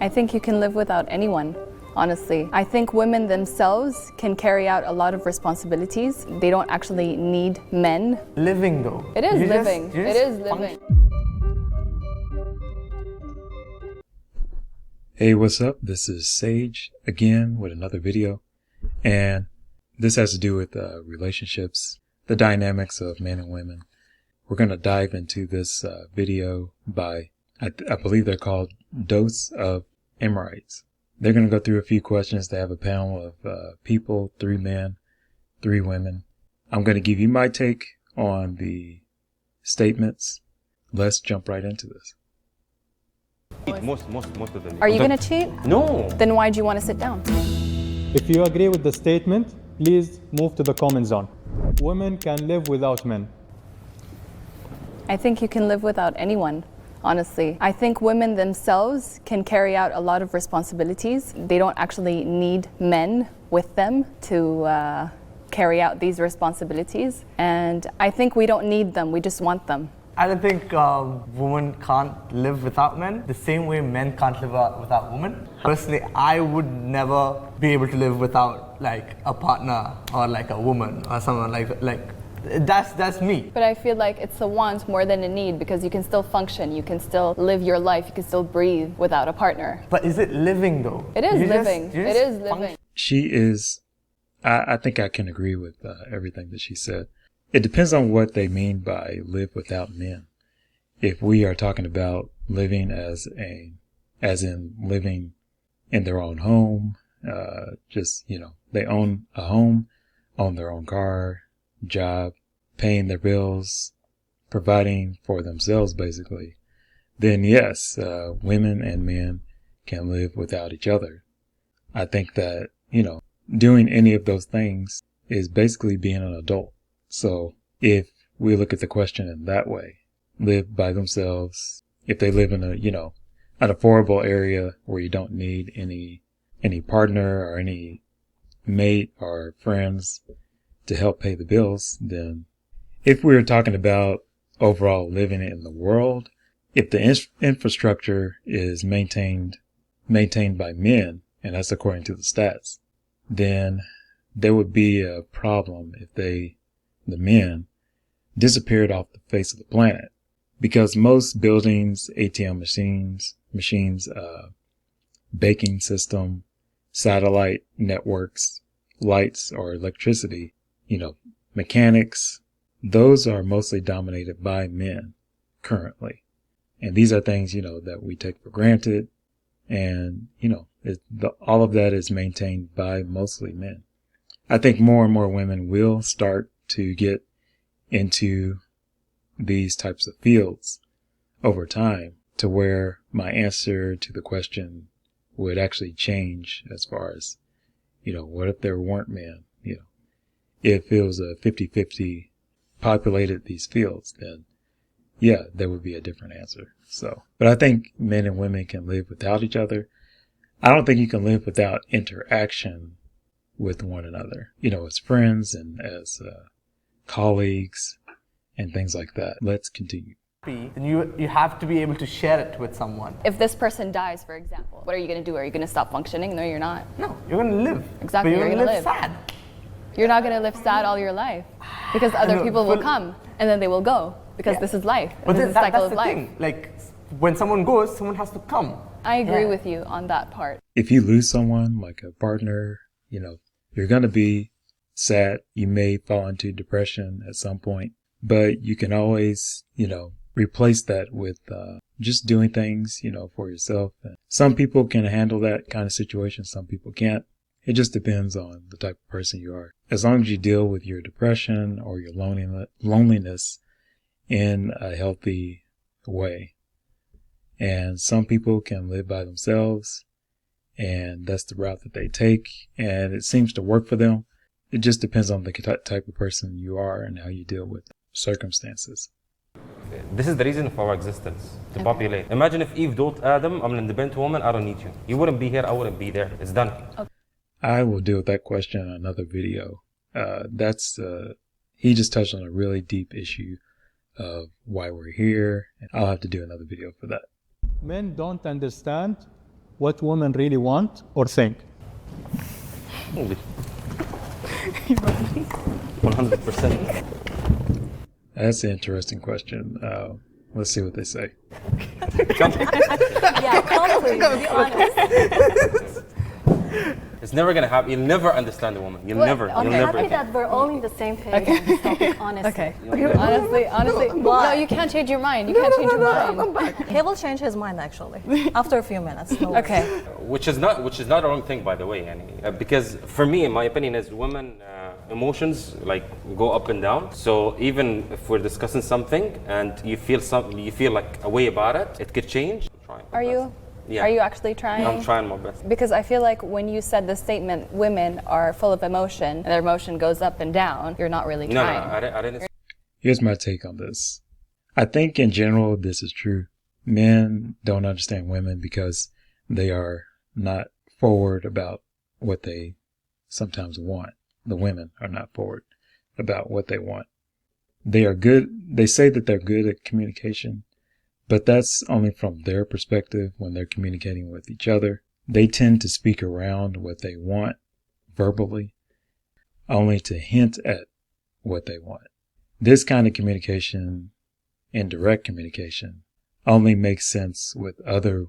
I think you can live without anyone, honestly. I think women themselves can carry out a lot of responsibilities. They don't actually need men. Living though. It is living. It is living. Hey, what's up? This is Sage again with another video. And this has to do with relationships, the dynamics of men and women. We're going to dive into this video by, I believe they're called Dose of Emirates. They're going to go through a few questions. They have a panel of people, 3 men, 3 women. I'm going to give you my take on the statements. Let's jump right into this. Most of them. Are you going to cheat? No. Then why do you want to sit down? If you agree with the statement, please move to the comment zone. Women can live without men. I think you can live without anyone, honestly. I think women themselves can carry out a lot of responsibilities. They don't actually need men with them to carry out these responsibilities. And I think we don't need them, we just want them. I don't think women can't live without men the same way men can't live without women. Personally, I would never be able to live without like a partner or like a woman or someone like that's me. But I feel like it's a want more than a need, because you can still function, you can still live your life, you can still breathe without a partner. But is it living though? It is living. It is living. She is, I think I can agree with everything that she said. It depends on what they mean by live without men. If we are talking about living as in living in their own home, they own a home, own their own car, job, paying their bills, providing for themselves basically, then yes, women and men can live without each other. I think that, doing any of those things is basically being an adult. So if we look at the question in that way, live by themselves, if they live in an affordable area where you don't need any partner or any mate or friends to help pay the bills, then if we're talking about overall living in the world, if the infrastructure is maintained by men, and that's according to the stats, then there would be a problem if the men disappeared off the face of the planet, because most buildings, ATM machines, banking system, satellite networks, lights or electricity, mechanics, those are mostly dominated by men currently. And these are things, that we take for granted. And, all of that is maintained by mostly men. I think more and more women will start to get into these types of fields over time, to where my answer to the question would actually change as far as, what if there weren't men? If it was a 50-50 populated these fields, then yeah, there would be a different answer. So, but I think men and women can live without each other. I don't think you can live without interaction with one another, as friends and as colleagues and things like that. Let's continue. Then you have to be able to share it with someone. If this person dies, for example, what are you going to do? Are you going to stop functioning? No, you're not. No, you're going to live. Exactly, but you're going to live sad. You're not going to live sad all your life, because other people will come and then they will go, because this is life. But this is the cycle that's of life. Thing. Like, when someone goes, someone has to come. I agree with you on that part. If you lose someone, like a partner, you're going to be sad. You may fall into depression at some point, but you can always, replace that with just doing things, for yourself. And some people can handle that kind of situation. Some people can't. It just depends on the type of person you are. As long as you deal with your depression or your loneliness in a healthy way. And some people can live by themselves, and that's the route that they take, and it seems to work for them. It just depends on the type of person you are and how you deal with circumstances. This is the reason of our existence, to populate. Imagine if Eve told Adam, I'm an independent woman, I don't need you. You wouldn't be here, I wouldn't be there. It's done. Okay. I will deal with that question in another video. He just touched on a really deep issue of why we're here, and I'll have to do another video for that. Men don't understand what women really want or think? Holy. 100%. That's an interesting question. Let's see what they say. Yeah, come please, be honest. It's never gonna happen. You'll never understand a woman. You'll never. I'm You'll never. happy that we're all on the same page on this topic, honestly. Okay. Honestly, no, you can't change your mind. You can't change your mind. He will change his mind actually after a few minutes. No worries. Okay. Which is not a wrong thing, by the way. Because for me, in my opinion, is women emotions like go up and down. So even if we're discussing something and you feel like a way about it, it could change. Are you? Yeah. Are you actually trying? I'm trying my best. Because I feel like when you said the statement, women are full of emotion and their emotion goes up and down, you're not really trying. No, I didn't. Here's my take on this. I think in general this is true. Men don't understand women because they are not forward about what they sometimes want. The women are not forward about what they want. They are good. They say that they're good at communication, but that's only from their perspective when they're communicating with each other. They tend to speak around what they want verbally, only to hint at what they want. This kind of communication, indirect communication, only makes sense with other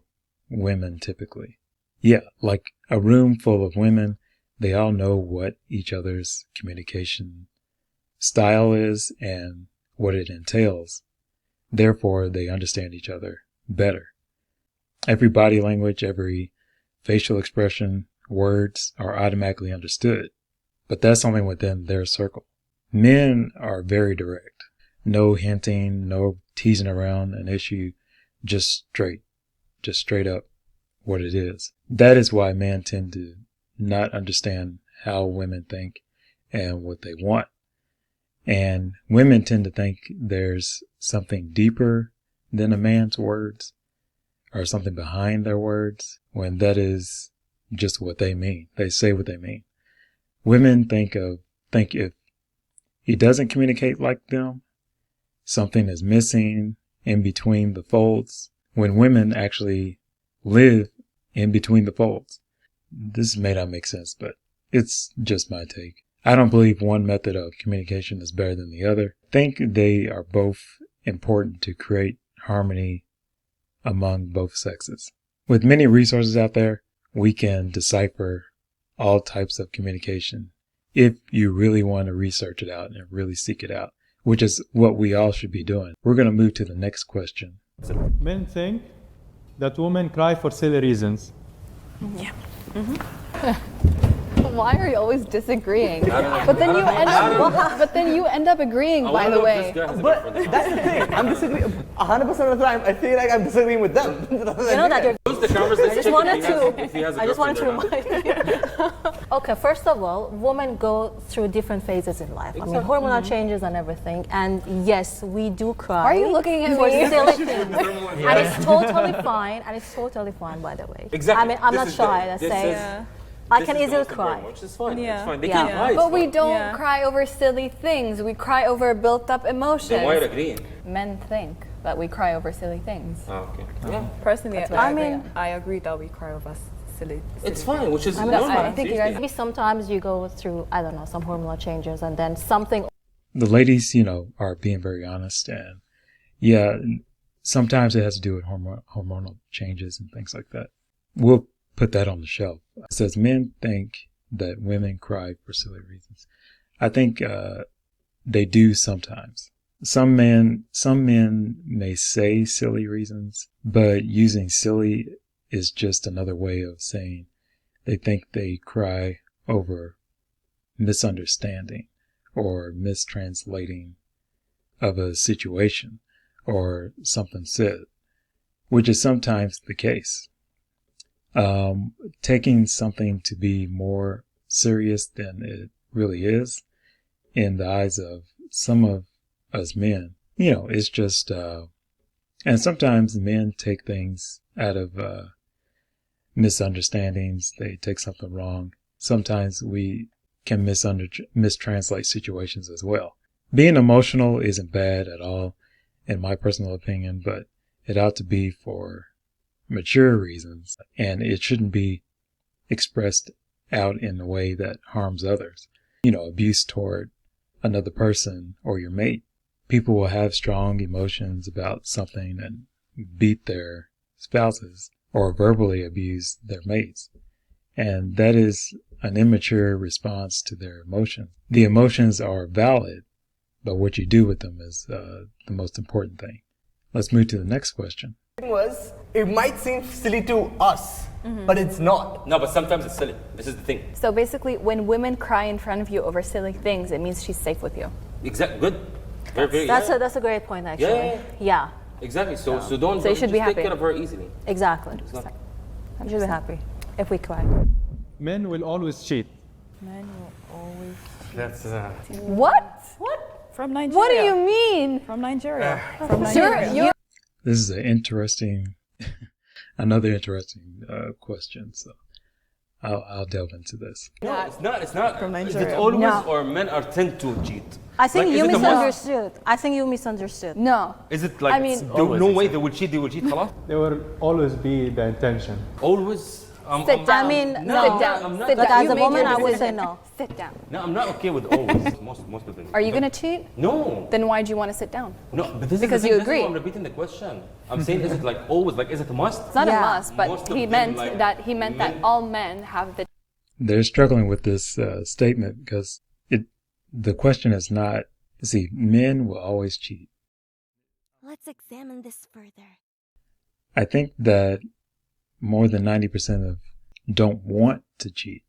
women typically. Yeah, like a room full of women, they all know what each other's communication style is and what it entails. Therefore, they understand each other better. Every body language, every facial expression, words are automatically understood, but that's only within their circle. Men are very direct. No hinting, no teasing around an issue, just straight up what it is. That is why men tend to not understand how women think and what they want. And women tend to think there's something deeper than a man's words or something behind their words when that is just what they mean. They say what they mean. Women think if he doesn't communicate like them, something is missing in between the folds, when women actually live in between the folds. This may not make sense, but it's just my take. I don't believe one method of communication is better than the other. I think they are both important to create harmony among both sexes. With many resources out there, we can decipher all types of communication if you really want to research it out and really seek it out, which is what we all should be doing. We're going to move to the next question. Men think that women cry for silly reasons. Yeah. Why are you always disagreeing? But then you end up agreeing, by the way. But that's the thing. I'm disagreeing 100% of the time. I feel like I'm disagreeing with them. You know that you're. Close the conversation. I just wanted if he has a to girlfriend or not. remind you. Okay, first of all, women go through different phases in life. I mean, hormonal changes and everything. And yes, we do cry. Why are you looking at for me? silly things? And it's totally fine. And it's totally fine, by the way. Exactly. I mean, I'm This not is shy. the- I this say. is- I This can is easily the cry. Which is fine. Yeah. It's fine. They Yeah. can cry. But we don't Yeah. cry over silly things. We cry over built-up emotions. Then why are you agreeing? Men think that we cry over silly things. Oh, okay. Yeah. Personally, That's what I agree I agree that we cry over silly. It's fine, which is I mean, normal. that's fine. I think you guys- Maybe sometimes you go through, I don't know, some hormonal changes and then something. The ladies, are being very honest, and yeah, sometimes it has to do with hormonal changes and things like that. We'll put that on the shelf. It says men think that women cry for silly reasons. I think they do sometimes. Some men may say silly reasons, but using silly is just another way of saying they think they cry over misunderstanding or mistranslating of a situation or something said, which is sometimes the case. Taking something to be more serious than it really is in the eyes of some of us men, it's just, and sometimes men take things out of misunderstandings. They take something wrong. Sometimes we can mistranslate situations as well. Being emotional isn't bad at all, in my personal opinion, but it ought to be for mature reasons, and it shouldn't be expressed out in a way that harms others. Abuse toward another person or your mate. People will have strong emotions about something and beat their spouses or verbally abuse their mates. And that is an immature response to their emotions. The emotions are valid, but what you do with them is the most important thing. Let's move to the next question. It might seem silly to us, but it's not. No, but sometimes it's silly. This is the thing. So basically, when women cry in front of you over silly things, it means she's safe with you. Exactly. Good. Very, That's a great point, actually. Yeah. Exactly. So don't So you should just be take happy. care of her easily. Exactly. not- You should be happy if we cry. Men will always cheat. Men will always. That's What? From Nigeria. What do you mean? From Nigeria. From Nigeria. You're This is another interesting question. So I'll delve into this. No, it's not. From Is it Nigeria. always No. or men are tend to cheat? I think Like, is you it the most- misunderstood. I think you misunderstood. no. Is it like I mean- no way they will cheat? They will cheat. خلاص? There will always be the intention. Always. Sit down. I mean, No, no. Sit down. I'm not- Sit But down. as You a made woman, your I would decision. say no. Sit down. No, I'm not okay with always. most of them. Are you gonna cheat? No. Then why do you want to sit down? No, but this Because is the you thing, agree. This is why I'm repeating the question. I'm saying, is it like always? Like, is it a must? It's not Yeah. a must, but Most of he them, meant like, that all men have the. They're struggling with this statement because the question is not, see, men will always cheat. Let's examine this further. I think that more than 90% of don't want to cheat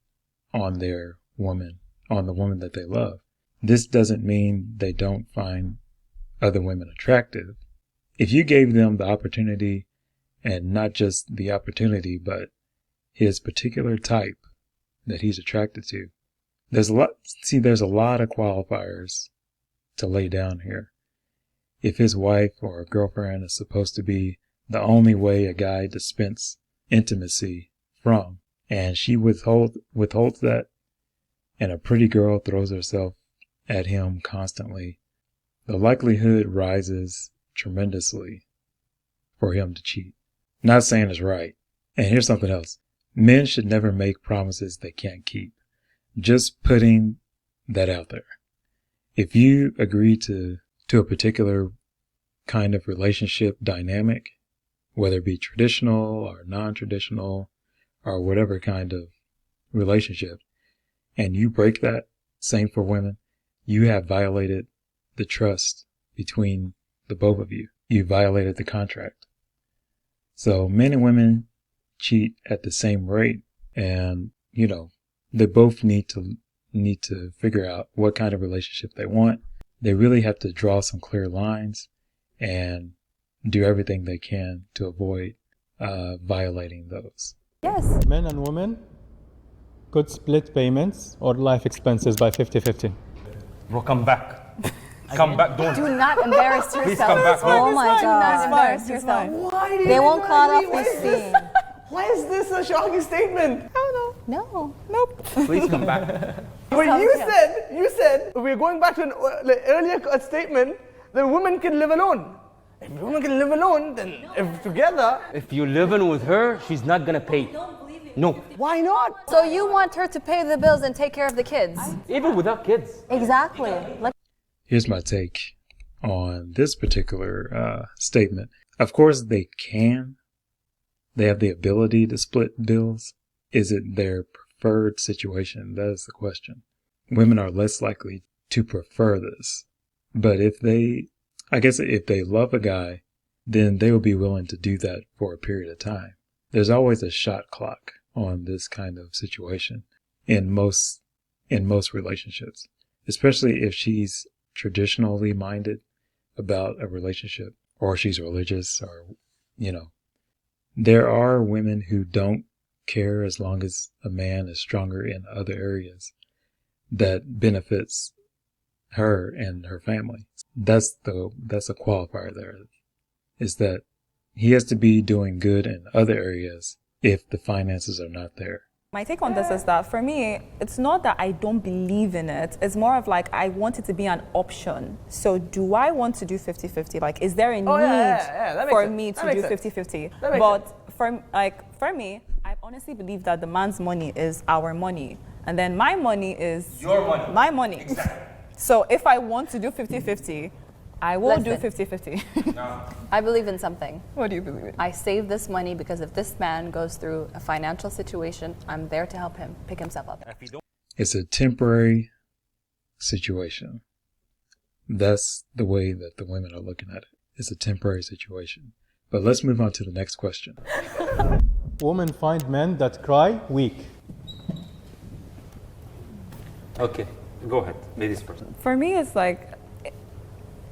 on their woman, on the woman that they love. This doesn't mean they don't find other women attractive. If you gave them the opportunity, and not just the opportunity, but his particular type that he's attracted to, there's a lot of qualifiers to lay down here. If his wife or girlfriend is supposed to be the only way a guy dispense intimacy from, and she withholds that, and a pretty girl throws herself at him constantly, the likelihood rises tremendously for him to cheat. Not saying it's right. And here's something else. Men should never make promises they can't keep. Just putting that out there. If you agree to a particular kind of relationship dynamic, whether it be traditional or non-traditional or whatever kind of relationship, and you break that, same for women, you have violated the trust between the both of you. You violated the contract. So men and women cheat at the same rate, and they both need to figure out what kind of relationship they want. They really have to draw some clear lines and do everything they can to avoid violating those. Yes. Men and women could split payments or life expenses by 50-50. Bro, come back. Come back. Don't. Do not embarrass yourself. Please come back. Oh my Do not God. embarrass It's yourself. fine. Why do you They think won't that cut is off me? Why this is this- scene. Why is this a shocking statement? No. Please come back. But you said we're going back to an earlier statement that women can live alone. If women can live alone, then if together, If you're living with her, she's not gonna pay. No, why not? So you want her to pay the bills and take care of the kids? even without kids. Exactly. Like, Here's my take on this particular statement. Of course, they have the ability to split bills. Is it their preferred situation? That is the question. Women are less likely to prefer this. But if they love a guy, then they will be willing to do that for a period of time. There's always a shot clock on this kind of situation in most relationships, especially if she's traditionally minded about a relationship, or she's religious, or there are women who don't care as long as a man is stronger in other areas that benefits her and her family. That's a qualifier there, is that he has to be doing good in other areas if the finances are not there. My take on this is that for me, it's not that I don't believe in it. It's more of like I want it to be an option. So do I want to do 50-50? Like, is there a need that makes for sense. me That to makes do sense. 50-50? That makes But for me, I honestly believe that the man's money is our money, and then my money is Your money. my money. Exactly. So if I want to do 50-50, I will do Listen. 50-50. No. I believe in something. What do you believe in? I save this money because if this man goes through a financial situation, I'm there to help him pick himself up. If you don't, It's a temporary situation. That's the way that the women are looking at it. It's a temporary situation. But let's move on to the next question. Women find men that cry weak. okay, go ahead, ladies first. For me, it's like,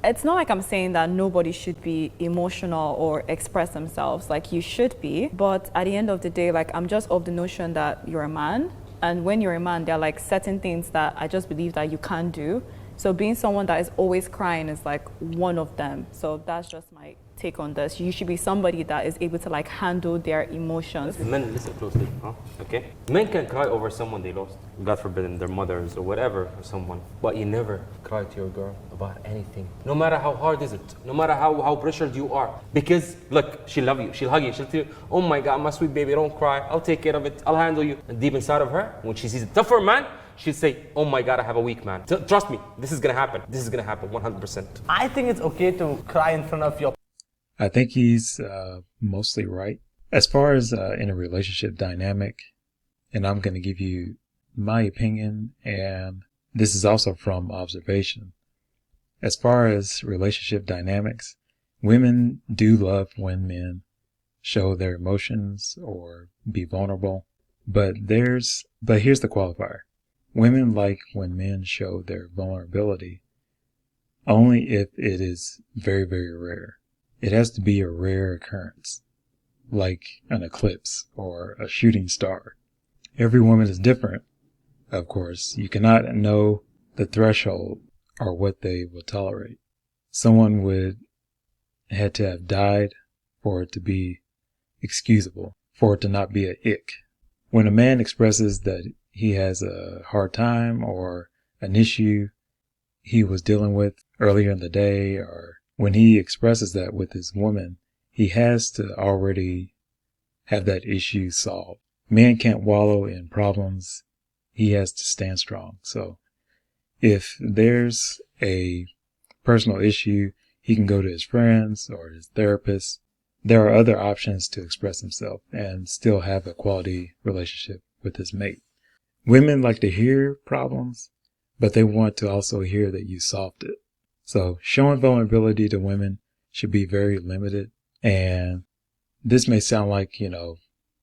it's not like I'm saying that nobody should be emotional or express themselves. Like, you should be. But at the end of the day, like, I'm just of the notion that you're a man. And when you're a man, there are like certain things that I just believe that you can't do. So being someone that is always crying is like one of them. So that's just my take on this. You should be somebody that is able to like handle their emotions. Men, listen closely, huh? Okay? Men can cry over someone they lost, God forbid, their mothers or whatever, or someone. But you never cry to your girl about anything. No matter how hard is it, no matter how pressured you are. Because, look, she'll love you, she'll hug you, she'll tell you, oh my God, my sweet baby, don't cry, I'll take care of it, I'll handle you. And deep inside of her, when she sees a tougher man, she'll say, oh my God, I have a weak man. Trust me, this is gonna happen. This is gonna happen 100%. I think it's okay to cry in front of your I think he's mostly right. As far as in a relationship dynamic, and I'm going to give you my opinion, and this is also from observation. As far as relationship dynamics, women do love when men show their emotions or be vulnerable. But here's the qualifier. Women like when men show their vulnerability only if it is very, very rare. It has to be a rare occurrence, like an eclipse or a shooting star. Every woman is different, of course. You cannot know the threshold or what they will tolerate. Someone would have to have died for it to be excusable, for it to not be a ick. When a man expresses that he has a hard time or an issue he was dealing with earlier in the day, or when he expresses that with his woman, he has to already have that issue solved. Man can't wallow in problems. He has to stand strong. So if there's a personal issue, he can go to his friends or his therapist. There are other options to express himself and still have a quality relationship with his mate. Women like to hear problems, but they want to also hear that you solved it. So showing vulnerability to women should be very limited. And this may sound like,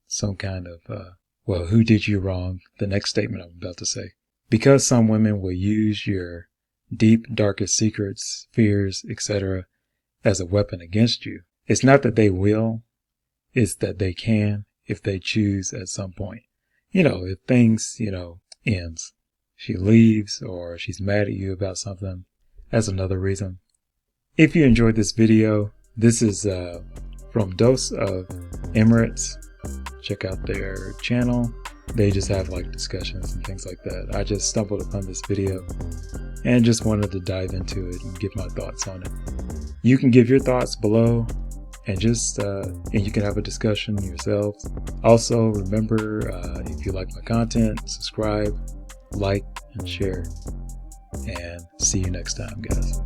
some kind of, well, who did you wrong? The next statement I'm about to say. Because some women will use your deep, darkest secrets, fears, etc. as a weapon against you. It's not that they will, it's that they can if they choose at some point. If things, ends. She leaves or she's mad at you about something. That's another reason. If you enjoyed this video, this is from Dose of Emirates. Check out their channel. They just have like discussions and things like that. I just stumbled upon this video and just wanted to dive into it and give my thoughts on it. You can give your thoughts below and and you can have a discussion yourselves. Also, remember, if you like my content, subscribe, like, and share. And see you next time, guys.